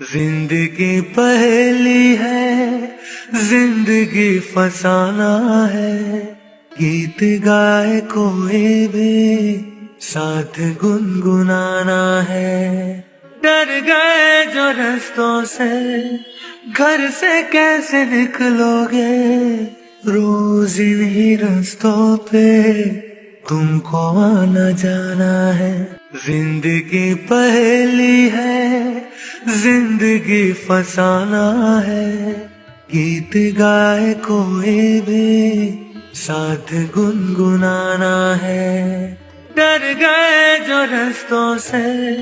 जिंदगी पहेली है, जिंदगी फसाना है। गीत गाए कोई भी साथ गुनगुनाना है। डर गए जो रास्तों से, घर से कैसे निकलोगे। रोज इन्हीं रास्तों पे तुमको आना जाना है। जिंदगी पहेली है, जिंदगी फसाना है। गीत गाए कोई भी साथ गुनगुनाना है। डर गए जो रास्तों से,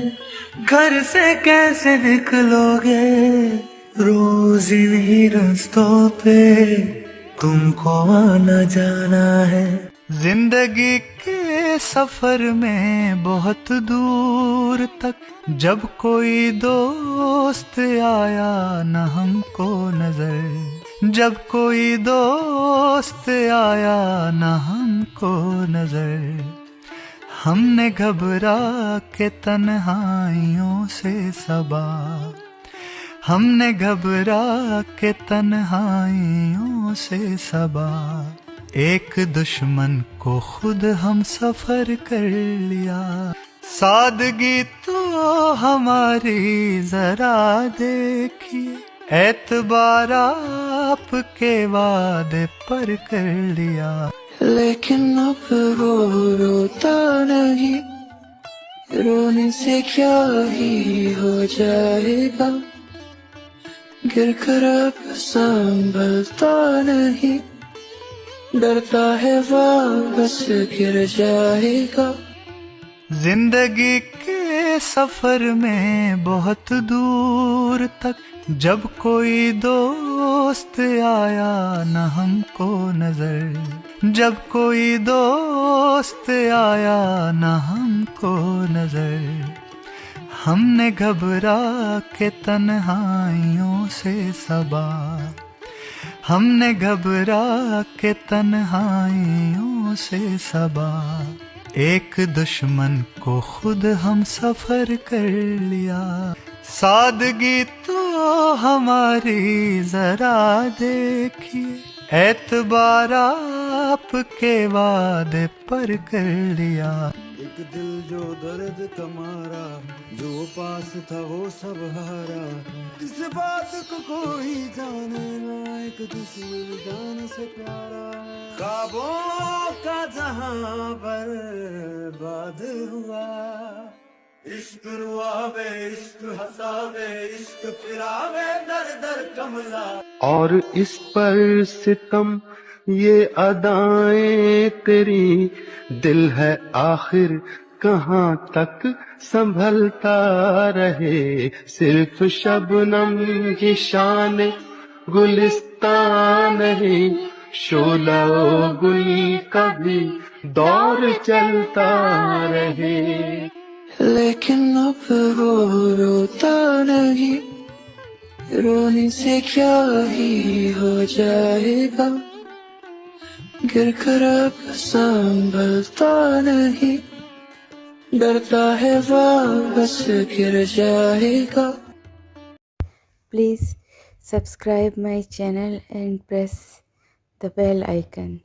घर से कैसे निकलोगे। रोज इन्हीं रास्तों पे तुमको आना जाना है। जिंदगी के सफर में बहुत दूर तक जब कोई दोस्त आया न हमको नजर, जब कोई दोस्त आया न हमको नजर, हमने घबरा के तन्हाइयों से सबा, हमने घबरा के तन्हाइयों से सबा। एक दुश्मन को खुद हम सफर कर लिया। सादगी तो हमारी जरा देखिए, एतबार आपके वादे पर कर लिया। लेकिन अब वो रोता नहीं, रोने से क्या ही हो जाएगा। गिर कर अब संभलता नहीं, डरता है वापस गिर जाएगा। जिंदगी के सफर में बहुत दूर तक जब कोई दोस्त आया न हमको नजर, जब कोई दोस्त आया न हमको नजर, हमने घबरा के तन्हाइयों से सबा, हमने घबरा के तन्हाइयों से सबा। एक दुश्मन को खुद हम सफर कर लिया। सादगी तो हमारी जरा देखिए, एतबार आपके वादे पर कर लिया। एक दिल जो दर्द का मारा, जो पास था वो सब हारा। इस बात को कोई जाने ना, एक दुश्मन जान से प्यारा। ख्वाबों का जहां बर्बाद हुआ। इश्क रुआवे, इश्क हंसावे, इश्क फिरावे, दर दर कमला। और इस पर सितम ये अदाएं तेरी, दिल है आखिर कहाँ तक संभलता रहे। सिर्फ शबनम की शान गुलिस्तान नहीं, शोला गुल का भी दौर चलता रहे। लेकिन अब वो रोता नहीं, रोने से क्या ही हो जाएगा। गिर कर अब संभलता नहीं, डरता है वापस गिर जाएगा। Please subscribe my channel and press the bell icon.